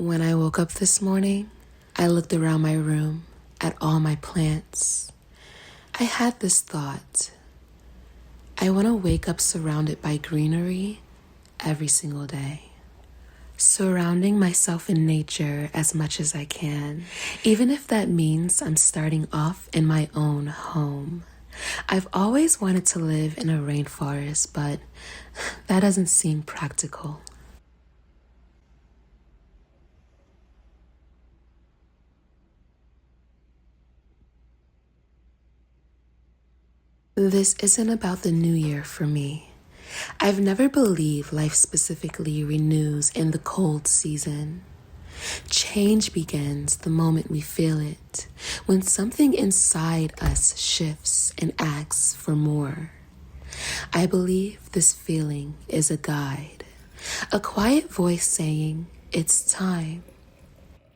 When I woke up this morning, I looked around my room at all my plants. I had this thought. I want to wake up surrounded by greenery every single day. Surrounding myself in nature as much as I can, even if that means I'm starting off in my own home. I've always wanted to live in a rainforest, but that doesn't seem practical. This isn't about the new year for me. I've never believed life specifically renews in the cold season. Change begins the moment we feel it, when something inside us shifts and asks for more. I believe this feeling is a guide, a quiet voice saying, it's time.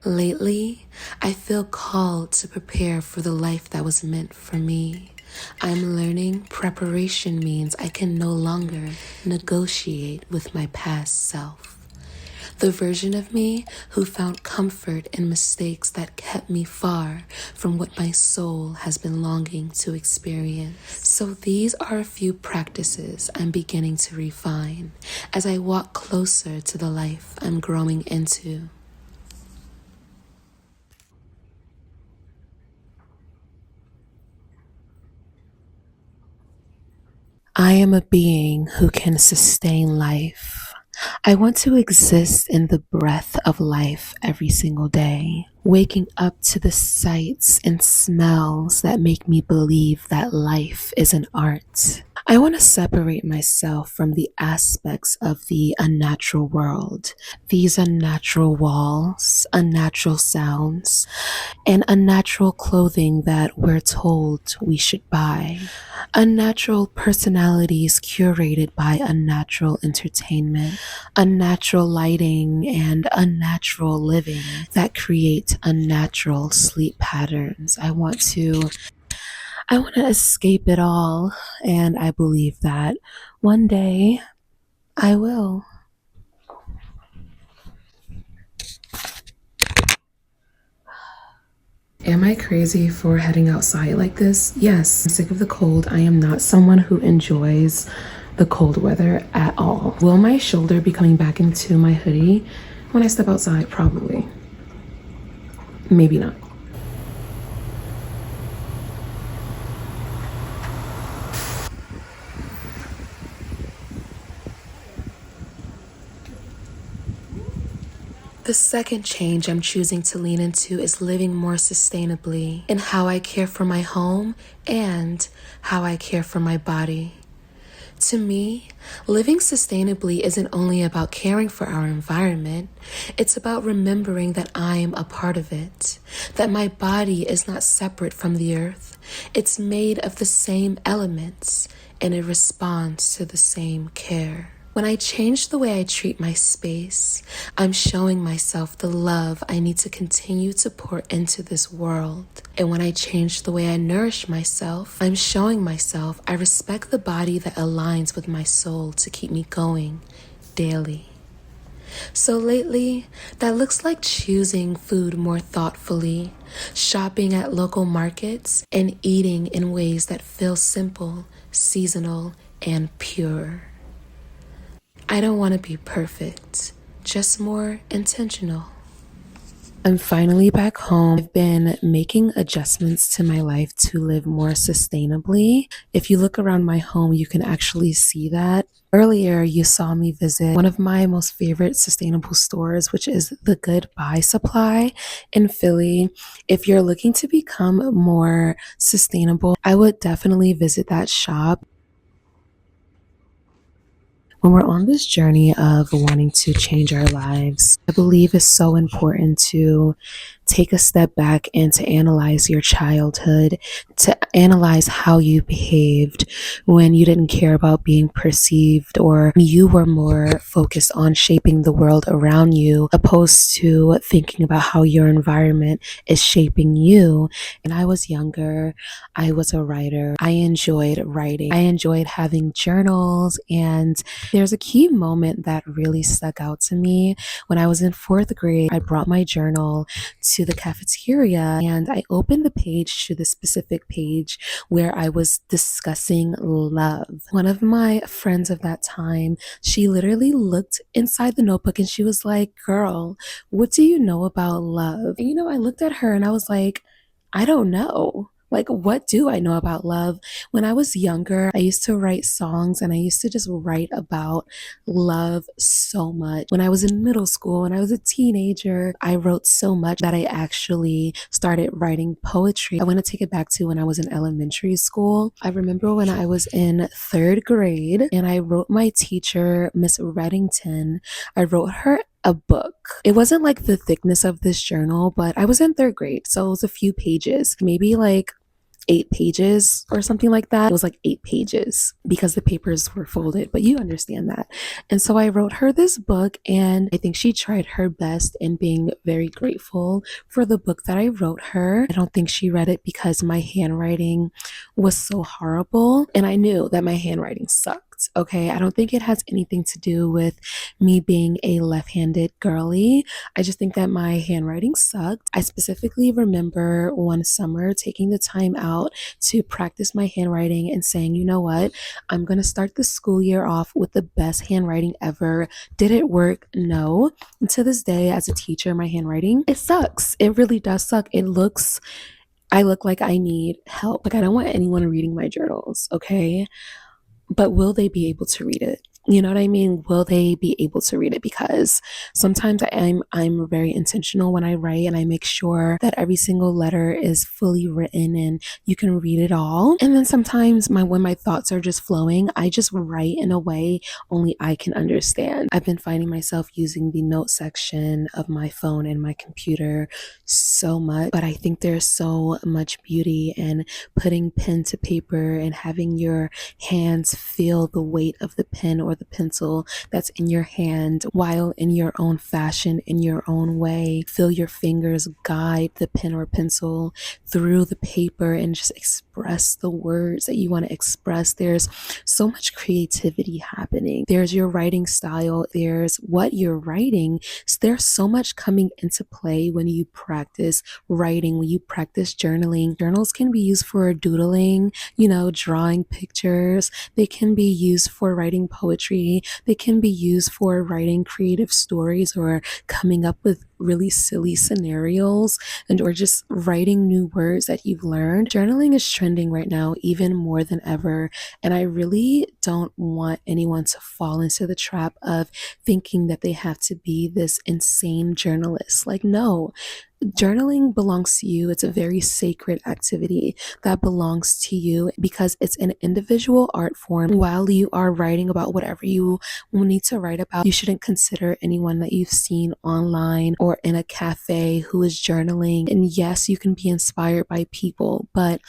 Lately, I feel called to prepare for the life that was meant for me. I'm learning preparation means I can no longer negotiate with my past self. The version of me who found comfort in mistakes that kept me far from what my soul has been longing to experience. So these are a few practices I'm beginning to refine as I walk closer to the life I'm growing into. I am a being who can sustain life. I want to exist in the breath of life every single day, waking up to the sights and smells that make me believe that life is an art. I want to separate myself from the aspects of the unnatural world, these unnatural walls, unnatural sounds, and unnatural clothing that we're told we should buy. Unnatural personalities curated by unnatural entertainment, unnatural lighting, and unnatural living that create unnatural sleep patterns. I want to escape it all, and I believe that one day I will. Am I crazy for heading outside like this? Yes. I'm sick of the cold. I am not someone who enjoys the cold weather at all. Will my shoulder be coming back into my hoodie when I step outside? Probably. Maybe not. The second change I'm choosing to lean into is living more sustainably in how I care for my home and how I care for my body. To me, living sustainably isn't only about caring for our environment, it's about remembering that I am a part of it, that my body is not separate from the earth. It's made of the same elements, and it responds to the same care. When I change the way I treat my space, I'm showing myself the love I need to continue to pour into this world. And when I change the way I nourish myself, I'm showing myself I respect the body that aligns with my soul to keep me going daily. So lately, that looks like choosing food more thoughtfully, shopping at local markets, and eating in ways that feel simple, seasonal, and pure. I don't want to be perfect, just more intentional. I'm finally back home. I've been making adjustments to my life to live more sustainably. If you look around my home, you can actually see that. Earlier, you saw me visit one of my most favorite sustainable stores, which is the Good Buy Supply in Philly. If you're looking to become more sustainable, I would definitely visit that shop. When we're on this journey of wanting to change our lives, I believe it's so important to take a step back and to analyze your childhood, to analyze how you behaved when you didn't care about being perceived, or you were more focused on shaping the world around you opposed to thinking about how your environment is shaping you. And I was younger, I was a writer. I enjoyed writing. I enjoyed having journals. And there's a key moment that really stuck out to me. When I was in fourth grade, I brought my journal to the cafeteria and I opened the page to the specific page where I was discussing love. One of my friends of that time, she literally looked inside the notebook and she was like, "Girl, what do you know about love?" And I looked at her and I was like, I don't know. Like, what do I know about love? When I was younger, I used to write songs and I used to just write about love so much. When I was in middle school, when I was a teenager, I wrote so much that I actually started writing poetry. I want to take it back to when I was in elementary school. I remember when I was in third grade and I wrote my teacher, Miss Reddington, I wrote her a book. It wasn't like the thickness of this journal, but I was in third grade, so it was a few pages, maybe like 8 pages or something like that. It was like 8 pages because the papers were folded, but you understand that. And so I wrote her this book, and I think she tried her best in being very grateful for the book that I wrote her. I don't think she read it because my handwriting was so horrible, and I knew that my handwriting sucked. Okay, I don't think it has anything to do with me being a left-handed girly. I just think that my handwriting sucked. I specifically remember one summer taking the time out to practice my handwriting and saying, you know what, I'm going to start the school year off with the best handwriting ever. Did it work? No. And to this day, as a teacher, my handwriting, it sucks. It really does suck. I look like I need help. Like, I don't want anyone reading my journals, okay? But will they be able to read it? You know what I mean? Will they be able to read it? Because sometimes I'm very intentional when I write, and I make sure that every single letter is fully written and you can read it all. And then sometimes when my thoughts are just flowing, I just write in a way only I can understand. I've been finding myself using the note section of my phone and my computer so much, but I think there's so much beauty in putting pen to paper and having your hands feel the weight of the pen or the pencil that's in your hand, while in your own fashion, in your own way. Feel your fingers guide the pen or pencil through the paper and just express the words that you want to express. There's so much creativity happening. There's your writing style, there's what you're writing. So there's so much coming into play when you practice writing, when you practice journaling. Journals can be used for doodling, drawing pictures. They can be used for writing poetry. They can be used for writing creative stories or coming up with really silly scenarios, and or just writing new words that you've learned. Journaling is trending right now even more than ever, and I really don't want anyone to fall into the trap of thinking that they have to be this insane journalist. Like, no. Journaling belongs to you. It's a very sacred activity that belongs to you because it's an individual art form. While you are writing about whatever you need to write about, you shouldn't consider anyone that you've seen online or in a cafe who is journaling. And yes, you can be inspired by people, but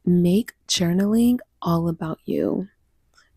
make journaling all about you.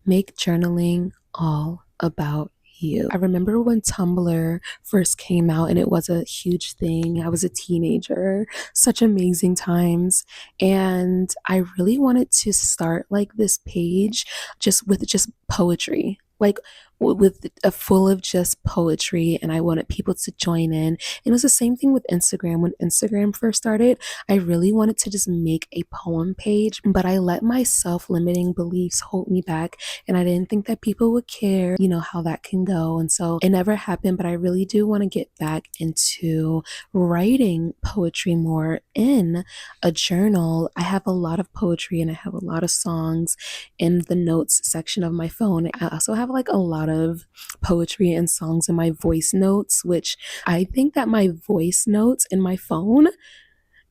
Make journaling all about you. I remember when Tumblr first came out and it was a huge thing. I was a teenager, such amazing times. And I really wanted to start like this page just with just poetry. Like with a full of just poetry, and I wanted people to join in. And it was the same thing with Instagram. When Instagram first started, I really wanted to just make a poem page, but I let my self-limiting beliefs hold me back, and I didn't think that people would care, how that can go. And so it never happened, but I really do want to get back into writing poetry more in a journal. I have a lot of poetry and I have a lot of songs in the notes section of my phone. I also have like a lot of poetry and songs in my voice notes, which I think that my voice notes in my phone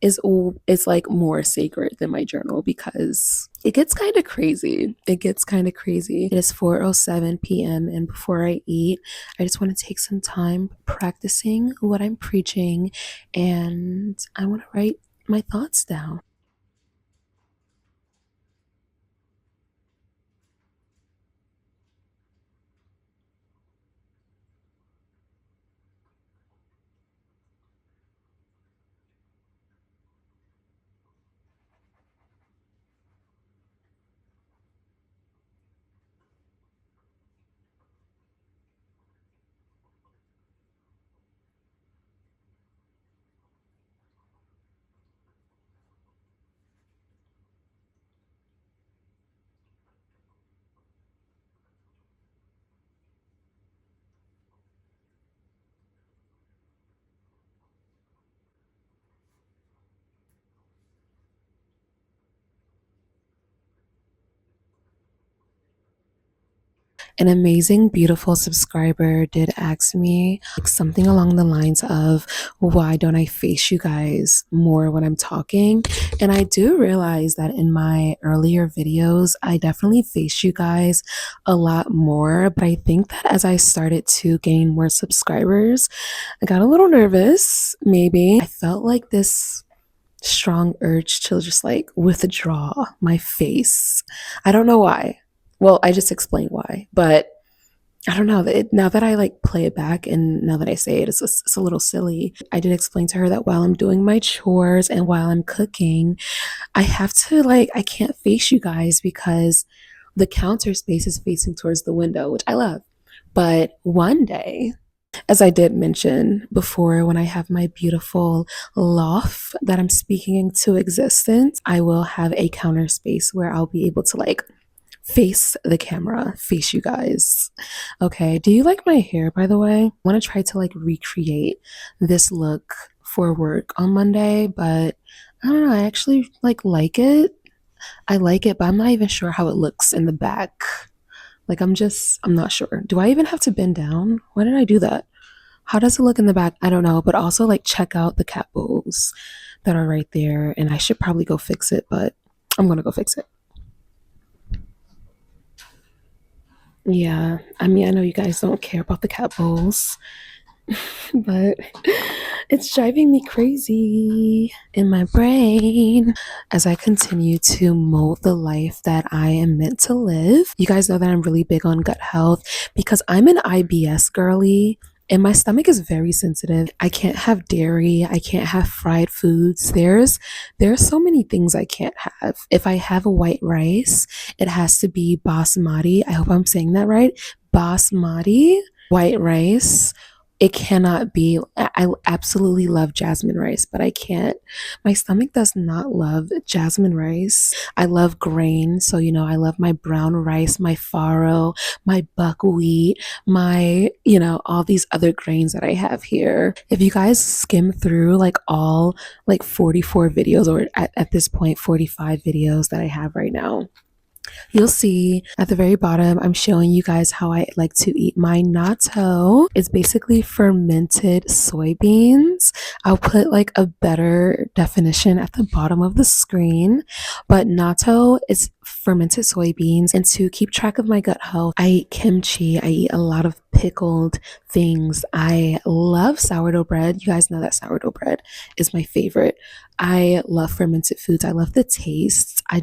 is like more sacred than my journal because it gets kind of crazy. It gets kind of crazy. It is 4:07 p.m. and before I eat, I just want to take some time practicing what I'm preaching and I want to write my thoughts down. An amazing, beautiful subscriber did ask me like, something along the lines of, why don't I face you guys more when I'm talking? And I do realize that in my earlier videos, I definitely face you guys a lot more. But I think that as I started to gain more subscribers, I got a little nervous, maybe. I felt like this strong urge to just like withdraw my face. I don't know why. Well, I just explained why, but I don't know. Now that I like play it back and now that I say it, it's a little silly. I did explain to her that while I'm doing my chores and while I'm cooking, I have to like, I can't face you guys because the counter space is facing towards the window, which I love. But one day, as I did mention before, when I have my beautiful loft that I'm speaking into existence, I will have a counter space where I'll be able to like face the camera, face you guys. Okay, do you like my hair, by the way? I want to try to like recreate this look for work on Monday, but I don't know, I actually like it. I like it, but I'm not even sure how it looks in the back. Like I'm not sure. Do I even have to bend down? Why did I do that? How does it look in the back? I don't know, but also like check out the cat bowls that are right there. And I should probably go fix it, but I'm gonna go fix it. Yeah, I mean, I know you guys don't care about the cat bowls, but it's driving me crazy in my brain as I continue to mold the life that I am meant to live. You guys know that I'm really big on gut health because I'm an IBS girly. And my stomach is very sensitive. I can't have dairy. I can't have fried foods. There's so many things I can't have. If I have a white rice, it has to be basmati. I hope I'm saying that right. Basmati white rice. It cannot be. I absolutely love jasmine rice, but I can't. My stomach does not love jasmine rice. I love grain. So, I love my brown rice, my farro, my buckwheat, all these other grains that I have here. If you guys skim through like all like 44 videos, or at this point, 45 videos that I have right now, you'll see at the very bottom, I'm showing you guys how I like to eat my natto. It's basically fermented soybeans. I'll put like a better definition at the bottom of the screen. But natto is fermented soybeans. And to keep track of my gut health, I eat kimchi. I eat a lot of pickled things. I love sourdough bread. You guys know that sourdough bread is my favorite. I love fermented foods. I love the taste. I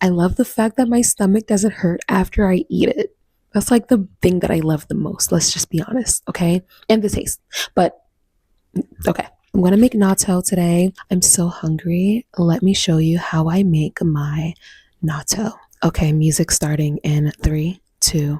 love the fact that my stomach doesn't hurt after I eat it. That's like the thing that I love the most. Let's just be honest, okay? And the taste. But okay, I'm gonna make natto today. I'm so hungry. Let me show you how I make my natto. Okay, music starting in 3, 2,